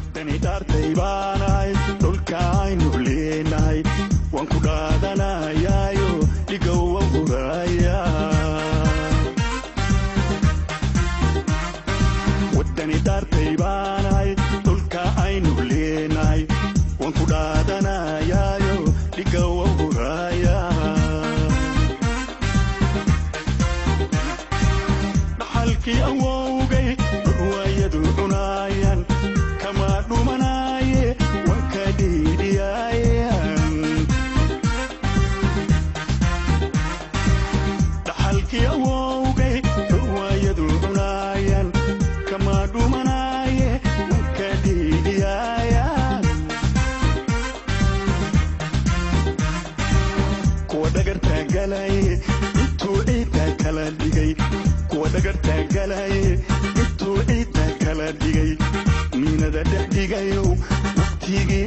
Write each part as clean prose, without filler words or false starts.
wadani daartay baanahay dhulka aynu leenahay waan ku dhaadanayaayo dhigow waan guraya wadani daartay baanahay dhulka aynu leenahay waan ku dhaadanayaayo dhigow waan guraya dhaxalkii awowgay ruwaayadu cunayaan kama dhumanaye waan ka dhiidhiyayaan dhaxalkii awowgay ruwaayadu cunayaan kama dhumanaye waan ka dhiidhiyayaan kuwa dhagarta galay intuu ciidda kala dhigay kuwa dhagarta galay intuu ciidda kala dhigay miinada dhex dhigayow waqtigii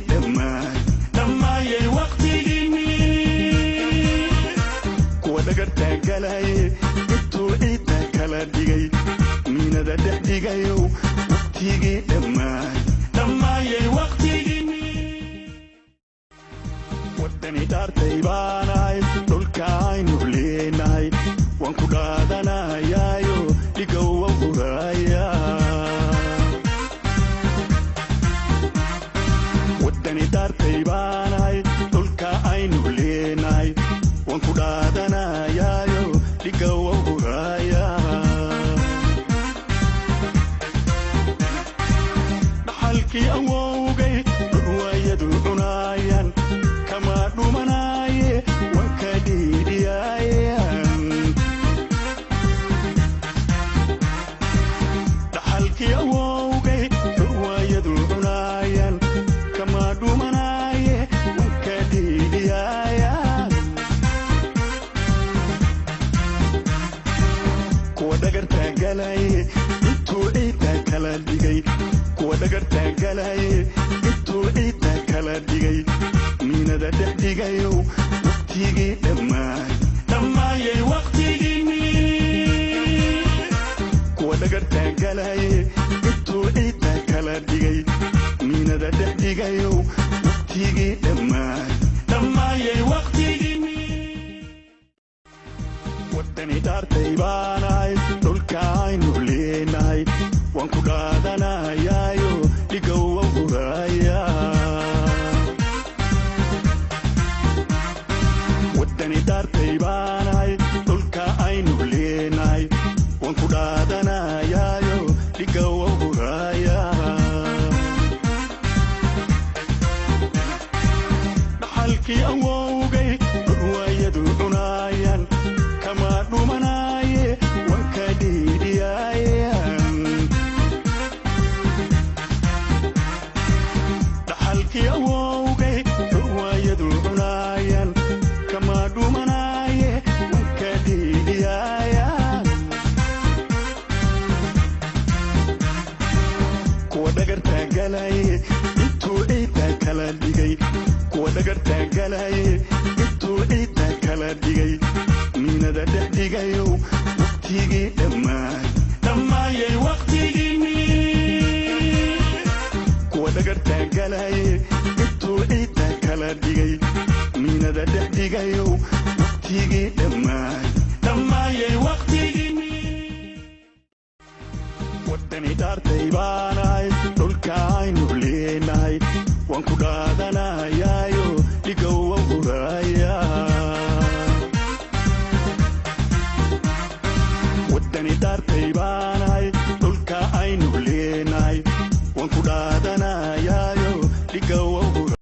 dhammaayay waqtigii kuwa dhagarta galay intuu ciidda kala dhigay miinada dhex dhigayow waqtigii dhammaayay waqtigii wadani daartay baanahay dhulka aynu leenahay waan ku dhaadanayaayo dhigow waan guraya wadani daartay baanahay dhulka aynu leenahay waan ku dhaadanayaayo dhigow waan guraya dhaxalkii awowgay ruwaayadu cunayaan kama dhumanaye waan ka dhiidhiyayaan dhaxalkii awowgay ruwaayadu cunayaan kama dhumanaye waan ka dhiidhiyayaan kuwa dhagarta galay intuu ciidda kala dhigay kuwa dhagarta galay intuu ciidda kala dhigay miinada dhex dhigayow waqtigii dhammaayay waqtigii kuwa dhagarta galay intuu ciidda kala dhigay miinada dhex dhigayow waqtigii dhammaayay waqtigii wadani daartay baanahay dhulka aynu leenahay waan ku dhaadanayaayo dhigow waan guraya wadani daartay baanahay dhulka aynu leenahay waan ku dhaadanayaayo dhigow waan guraya dhaxalkii awowgay ruwaayadu cunayaan kama dhumanaye waan ka dhiidhiyayaan dhaxalkii awowgay ruwaayadu cunayaan kama dhumanaye waan ka dhiidhiyayaan kuwa dhagarta galay intuu ciidda kala dhigay kuwa dhagarta galay intuu ciidda kala dhigay miinada dhex dhigayow waqtigii dhammaayay waqtigii kuwa dhagarta galay intuu ciidda kala dhigay miinada dhex dhigayow waqtigii dhammaayay waqtigii wadani daartay baanahay dhulka aynu leenahay waan ku dhaadanayaayo dhigow waan guraya wadani daartay